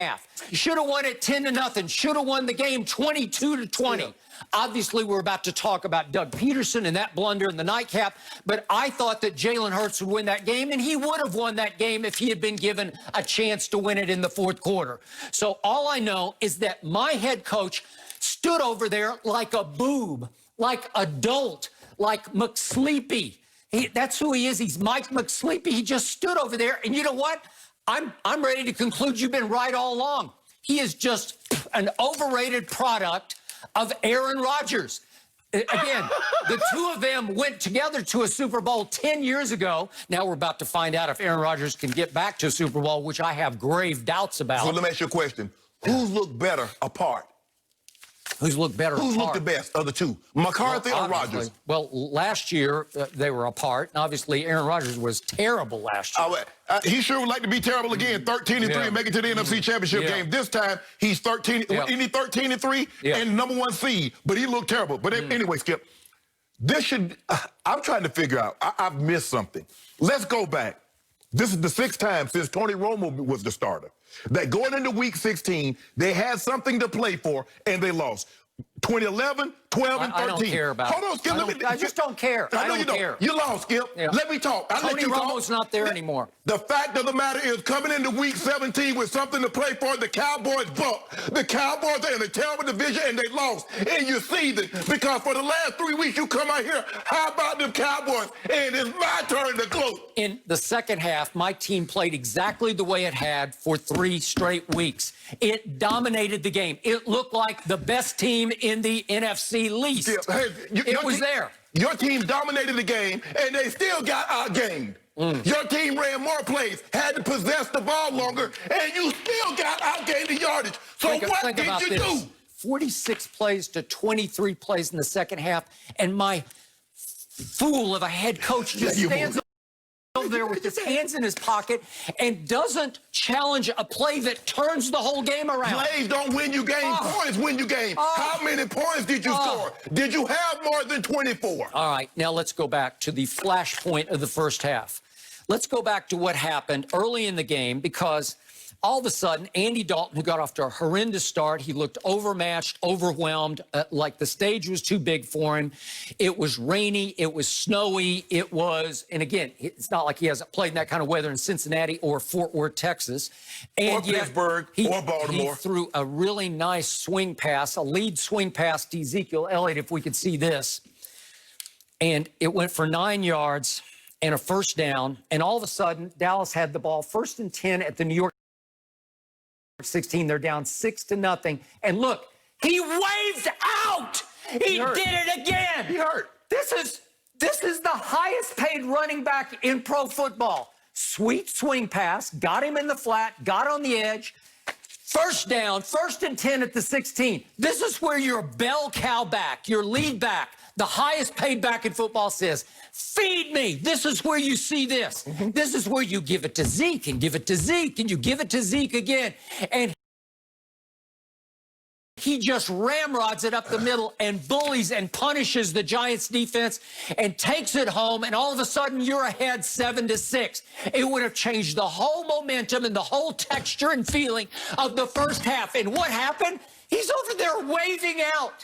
half. Should have won it 10-0. Should have won the game 22-20. Yeah. Obviously, we're about to talk about Doug Peterson and that blunder in the nightcap, but I thought that Jalen Hurts would win that game, and he would have won that game if he had been given a chance to win it in the fourth quarter. So all I know is that my head coach stood over there like a boob, like a dolt, like McSleepy. That's who he is. He's Mike McSleepy. He just stood over there, and you know what? I'm ready to conclude you've been right all along. He is just an overrated product of Aaron Rodgers. Again, the two of them went together to a Super Bowl 10 years ago. Now we're about to find out if Aaron Rodgers can get back to a Super Bowl, which I have grave doubts about. So let me ask you a question. Who's looked better apart? Who's looked better apart? Who's looked the best of the two, McCarthy or Rodgers? Well, last year they were apart. And obviously, Aaron Rodgers was terrible last year. He sure would like to be terrible again, 13-3, and make it to the NFC Championship game. This time, he's 13, isn't he 13-3 and #1 seed? But he looked terrible. But anyway, Skip, this should. I'm trying to figure out. I've missed something. Let's go back. This is the 6th time since Tony Romo was the starter that going into Week 16, they had something to play for, and they lost. 2011, 12, and 13. I don't care about Hold on, Skip. I just don't care. I know you don't. You lost, Skip. Let me talk. Tony Romo's not there anymore. The fact of the matter is, coming into Week 17 with something to play for, the Cowboys bumped. The Cowboys are in a terrible division, and they lost. And you see that because for the last 3 weeks, you come out here, how about them Cowboys? And it's my turn to close. In the second half, my team played exactly the way it had for 3 straight weeks. It dominated the game. It looked like the best team in the NFC least. It was there. Your team dominated the game, and they still got outgained. Your team ran more plays, had to possess the ball longer, and you still got outgained the yardage. So what did you do? 46 plays to 23 plays in the second half, and my fool of a head coach just stands over there with his hands in his pocket and doesn't challenge a play that turns the whole game around. Plays don't win you game. Points win you game. How many points did you score? Did you have more than 24? All right, now let's go back to the flashpoint of the first half. Let's go back to what happened early in the game, because all of a sudden, Andy Dalton, who got off to a horrendous start, he looked overmatched, overwhelmed, like the stage was too big for him. It was rainy. It was snowy. It was, and again, it's not like he hasn't played in that kind of weather in Cincinnati or Fort Worth, Texas. And or Pittsburgh or Baltimore. He threw a really nice swing pass, a lead swing pass to Ezekiel Elliott, if we could see this. And it went for 9 yards and a first down. And all of a sudden, Dallas had the ball 1st and 10 at the New York 16. They're down 6-0. And look, he waved out. He did it again. He hurt. This is the highest paid running back in pro football. Sweet swing pass, got him in the flat, got on the edge. First down, 1st and 10 at the 16. This is where your bell cow back, your lead back, the highest paid back in football says, feed me. This is where you see this. This is where you give it to Zeke and give it to Zeke and you give it to Zeke again. And he just ramrods it up the middle and bullies and punishes the Giants defense and takes it home. And all of a sudden, you're ahead 7-6. It would have changed the whole momentum and the whole texture and feeling of the first half. And what happened? He's over there waving out.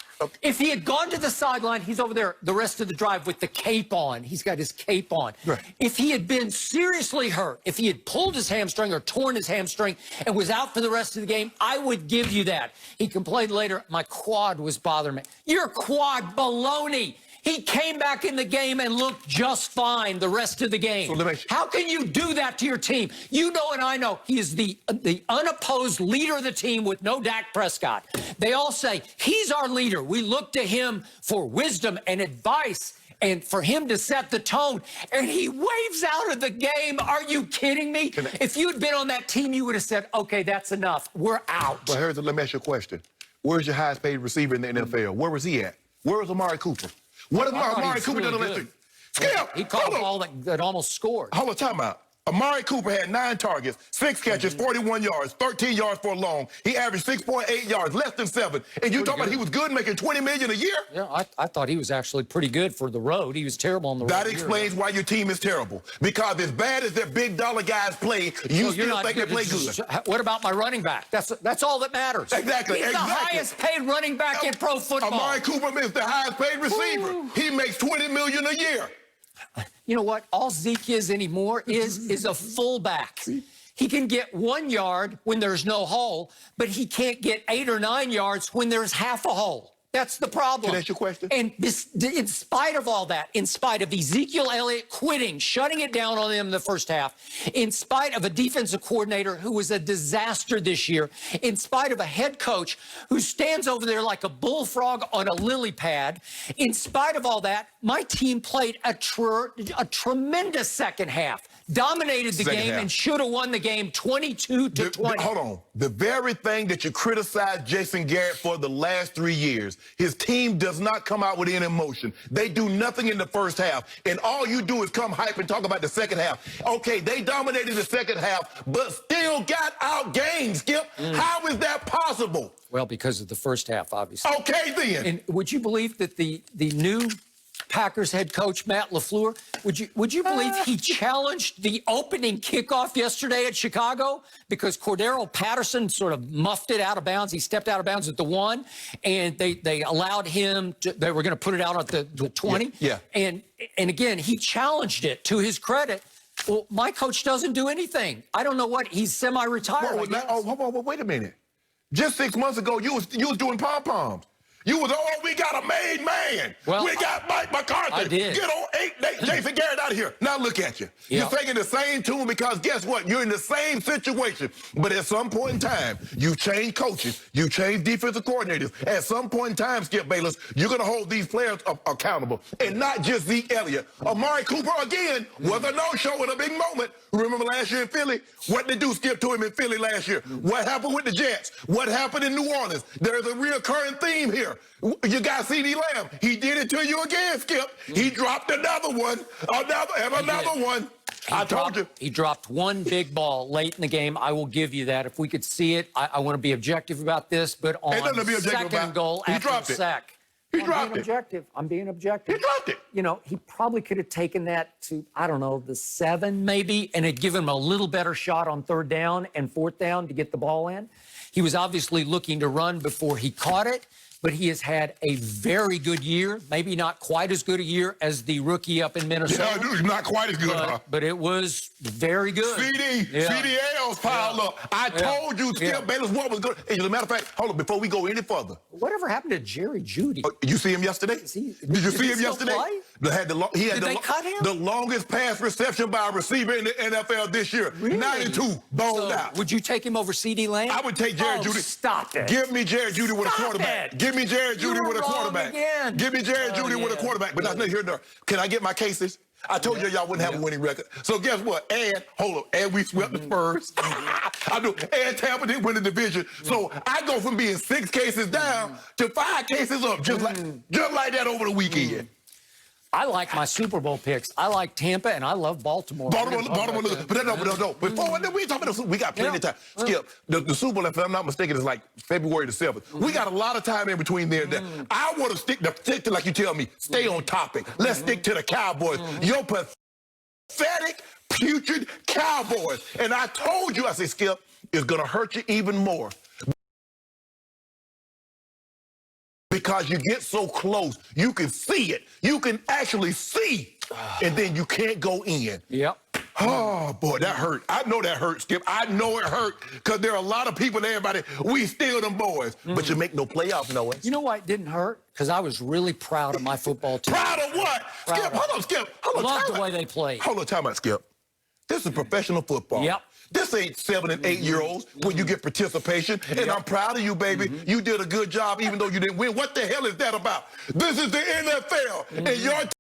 If he had gone to the sideline, he's over there the rest of the drive with the cape on. He's got his cape on. Right. If he had been seriously hurt, if he had pulled his hamstring or torn his hamstring and was out for the rest of the game, I would give you that. He complained later, my quad was bothering me. Your quad baloney. He came back in the game and looked just fine the rest of the game. So how can you do that to your team? You know and I know he is the unopposed leader of the team with no Dak Prescott. They all say, he's our leader. We look to him for wisdom and advice and for him to set the tone. And he waves out of the game. Are you kidding me? If you'd been on that team, you would have said, okay, that's enough. We're out. Well, let me ask you a question. Where's your highest paid receiver in the NFL? Where was he at? Where was Amari Cooper? What if Amari Cooper done? Skip! He caught a ball that almost scored. Hold on, time out. Amari Cooper had 9 targets, 6 catches, 41 yards, 13 yards for a long. He averaged 6.8 yards, less than 7. And you talking about he was good, making $20 million a year? Yeah, I thought he was actually pretty good for the road. He was terrible on the road. That explains why your team is terrible. Because as bad as their big dollar guys play, you still think they play good. What about my running back? That's all that matters. Exactly. He's the highest paid running back in pro football. Amari Cooper is the highest paid receiver. Ooh. He makes $20 million a year. You know what? All Zeke is anymore is a fullback. He can get 1 yard when there's no hole, but he can't get 8 or 9 yards when there's half a hole. That's the problem. Can I ask you a question? And in spite of all that, in spite of Ezekiel Elliott quitting, shutting it down on them in the first half, in spite of a defensive coordinator who was a disaster this year, in spite of a head coach who stands over there like a bullfrog on a lily pad, in spite of all that, my team played a tremendous second half, dominated the game, and should have won the game 22-20. Hold on. The very thing that you criticized Jason Garrett for the last 3 years, his team does not come out with any emotion. They do nothing in the first half, and all you do is come hype and talk about the second half. Okay, they dominated the second half, but still got outgained, Skip. How is that possible? Well, because of the first half, obviously. Okay, then. And would you believe that the new Packers head coach, Matt LaFleur, would you believe he challenged the opening kickoff yesterday at Chicago because Cordero Patterson sort of muffed it out of bounds. He stepped out of bounds at the 1, and they allowed him to, they were going to put it out at the 20. Yeah. And again, he challenged it to his credit. Well, my coach doesn't do anything. I don't know what, he's semi-retired. Wait a minute. Just 6 months ago, you was doing pom-poms. You was, we got a made man. Well, we got Mike McCarthy. I did. Get on 8, Jason Garrett out of here. Now look at you. Yeah. You're singing the same tune because guess what? You're in the same situation. But at some point in time, you change coaches. You change defensive coordinators. At some point in time, Skip Bayless, you're going to hold these players accountable. And not just Zeke Elliott. Amari Cooper, again, was a no-show in a big moment. Remember last year in Philly? What did they do, Skip, to him in Philly last year? What happened with the Jets? What happened in New Orleans? There's a reoccurring theme here. You got C.D. Lamb. He did it to you again, Skip. He dropped another one, another one. I told you. He dropped one big ball late in the game. I will give you that. If we could see it, I want to be objective about this, but on second goal after the sack. He dropped it. I'm being objective. He dropped it. You know, he probably could have taken that to, I don't know, the 7 maybe, and had given him a little better shot on 3rd down and 4th down to get the ball in. He was obviously looking to run before he caught it, but he has had a very good year, maybe not quite as good a year as the rookie up in Minnesota. Yeah, not quite as good. But it was very good. CDLs piled up. I told you, Skip Bayless, what was good. As a matter of fact, hold on, before we go any further. Whatever happened to Jerry Jeudy? You see him yesterday? Did you see him yesterday? Did they cut him? The longest pass reception by a receiver in the NFL this year. Really? 92, boned out. Would you take him over C.D. Lamb? I would take Jerry Jeudy. Stop it. Give me Jerry Jeudy with a quarterback. Give me Jerry Jeudy with a quarterback. Again. Give me Jerry Jeudy with a quarterback. But that's not here nor. Can I get my cases? I told you y'all wouldn't have a winning record. So guess what? And hold on, and we swept the Spurs. I do. And Tampa didn't win the division. So I go from being 6 cases down to 5 cases up, just like that over the weekend. I like my Super Bowl picks. I like Tampa, and I love Baltimore. But no. Before we talk about we got plenty of time. Skip, the Super Bowl, if I'm not mistaken, is like February the 7th. We got a lot of time in between there and there. I want to stick to, like you tell me, stay on topic. Let's stick to the Cowboys. Your pathetic, putrid Cowboys. And I told you, I said, Skip, it's going to hurt you even more. Because you get so close, you can see it. You can actually see, and then you can't go in. Yep. Oh, boy, that hurt. I know that hurt, Skip. I know it hurt because there are a lot of people and everybody, we steal them boys. But you make no playoff noise. You know why it didn't hurt? Because I was really proud of my football team. Proud of what? Skip, hold on, Skip. Hold on, love the way they played. Hold on, time out, Skip. This is professional football. Yep. This ain't 7 and 8 year olds when you get participation. And I'm proud of you, baby. You did a good job even though you didn't win. What the hell is that about? This is the NFL. And your